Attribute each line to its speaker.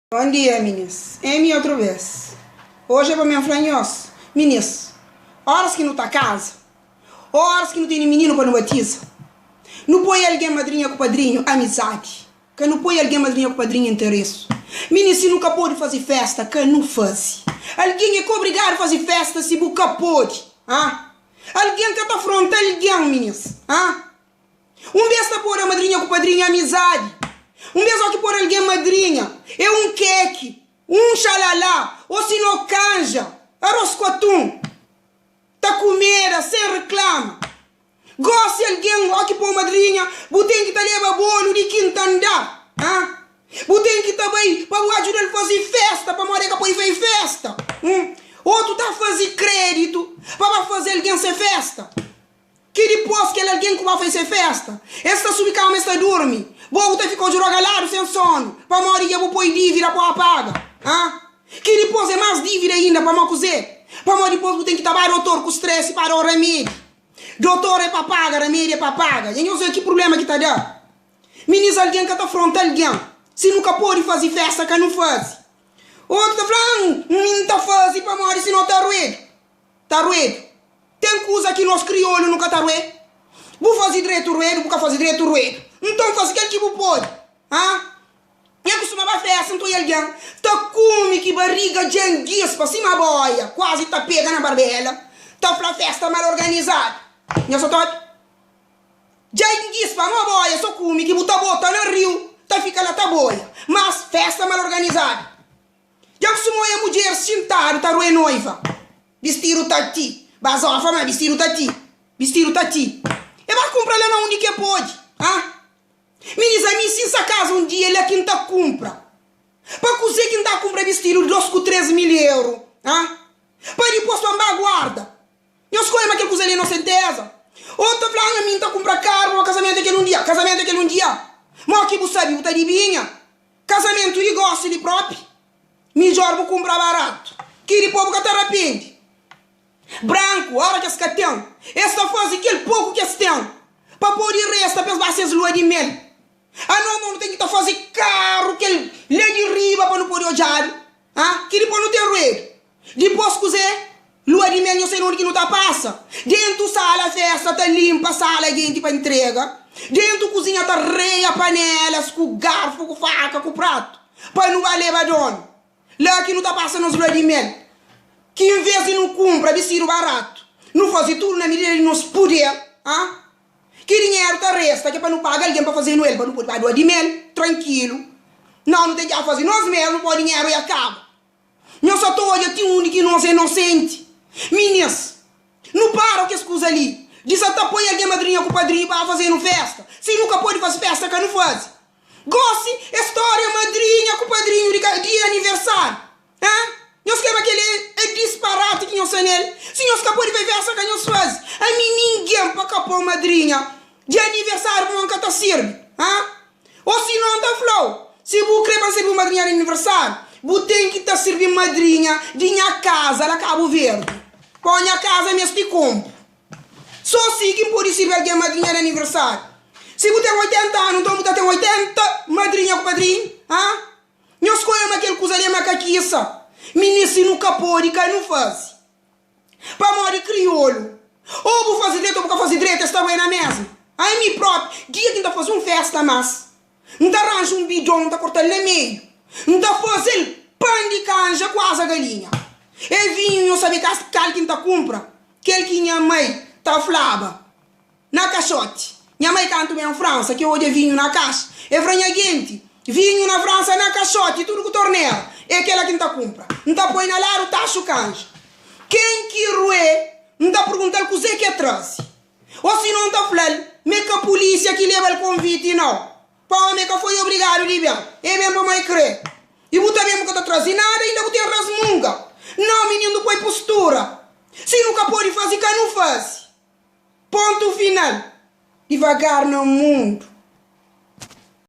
Speaker 1: Bom dia, meninas. Emi outra vez. Hoje é para minha franhosa. Meninas, horas que não tá casa, horas que não tem menino para não batiza, não põe alguém madrinha com padrinho, amizade. Que não põe alguém madrinha com padrinho, interesse. Meninas, se nunca pode fazer festa, que não faz. Alguém é que obrigado a fazer festa se nunca pode. Alguém que está afronta alguém, meninas. Um vez está por a madrinha com padrinho, amizade. Um vez que por alguém madrinha, é um queque, um xalalá, ou se não canja, arroz com atum, tá comida, sem reclama. Gosta de alguém que por madrinha, botem que tá leva bolo de quinta andar, botem que tá bem, para ajudar a fazer festa, para morrer que pode fazer festa. Outro tá fazer crédito, para fazer alguém ser festa. Que depois que alguém que vai fazer festa, esta subcama está dorme. Vou ter ficou jogado sem sono. Para morrer eu vou pôr dívida para paga. Que depois é mais dívida ainda para não cozer. Para morrer depois tem que trabalhar doutor com estresse para o remédio. Doutor é para pagar, remédio é para pagar. E não sei que problema que está dando. Meninas, alguém que está afronta alguém. Se nunca pode fazer festa, que não faz. Outro está falando, não está fazendo para morrer se não está ruído. Está ruído. Tem coisa que nós crioulos nunca está ruído. Vou fazer direito ruído, vou fazer direito ruído. Então faz aquele tipo pode. Eu costumava festa, não estou alguém. Tá come que barriga de anguias para cima da boia. Quase tá pega na barbela. Tá pra festa mal organizada. Eu só tô. De anguias para uma boia, só come que botar bota no rio. Tá fica lá tá boia. Mas festa mal organizada. Eu costumo a mulher sentar, tá ruim noiva. Vestir o tati. Basofa, mas vestir o tati. Vestir o tati. Eu vou comprar lá onde que pode. Meninas, a mim se essa casa um dia ele é quem tá compra. Para cozer quem tá compra vestido de 2 com 3 mil euros. Para depois tomar guarda. Eu escolho aquele cozer ali não certeza. Outra falando a mim tá compra caro, casamento aquele um dia. Casamento aquele um dia. Mas que você sabe, você adivinha? Casamento de gosto de próprio. Melhor vou comprar barato. Que depois vou te arrepende. Branco, a hora que você tem. Esta faz aquele pouco que você tem. Para poder resta, para vocês lua de mel. Não tem que estar fazendo caro, que ele lê de riba para não poder olhar. Que depois não tem ruído. Depois cozer, lua de mel, não sei onde que não está passa. Dentro sala, festa, está limpa, sala, gente para entrega. Dentro cozinha, está reia, panelas, com garfo, com faca, com prato. Para não vai levar dono. Lá que não está passando as lua de mel. Que em vez de não compra, vestir barato. Não fazer tudo na medida de nos poder. Que dinheiro tá resta, que é para não pagar alguém para fazer no ele, para não poder pagar de mel, tranquilo. Não tem que fazer nós mesmos, não pode dinheiro e acaba. Não só estou olhando, tem um que não é inocente. Meninas, não para o que escusa ali. Diz até põe alguém madrinha com o padrinho para fazer no festa. Se nunca pode fazer festa, que não faz. Goste, história madrinha com o padrinho de aniversário. Não escreva aquele disparate que não sei nele. Se não escapou de fazer festa, que não faz. A mim ninguém para capar madrinha. De aniversário nunca tá sirve. Ou se não tá flow. Se você quer para servir madrinha de aniversário, você tem que tá servir madrinha de minha casa, lá Cabo Verde. Põe minha casa mesmo que compro. Só se quem pode servir alguém madrinha de aniversário. Se você tem 80 anos, então você tem 80 madrinha com padrinho. Não escolha aquele coisa ali, macaquiça. Menino, se nunca pode, cai não faz. Para morrer crioulo. Ou vou fazer direito ou vou fazer direito, está bem na mesa. Aí me próprio, dia que não está fazendo uma festa, mas não está arranjando um bidão, não está cortando ele no meio. Não está fazendo pão de canja quase a galinha. É vinho, não sabe que não está compra. Aquele que minha mãe está flaba. Na caixote. Minha mãe canta em França, que hoje é vinho na caixa. É franhaguente. Vinho na França, na caixote, tudo com torneira. É aquela que não está compra. Não está põe na lar, está canja. Quem que ruê, não está perguntando o que é trouxe. Ou se não está falando, mas que a polícia que leva o convite, não. Para mim que foi obrigado de bem. É mesmo para mãe crer. E você mesmo que está trazendo nada, ainda você tem rasmunga. Não, menino, não põe postura. Se nunca pode fazer, que não faz. Ponto final. Devagar no mundo.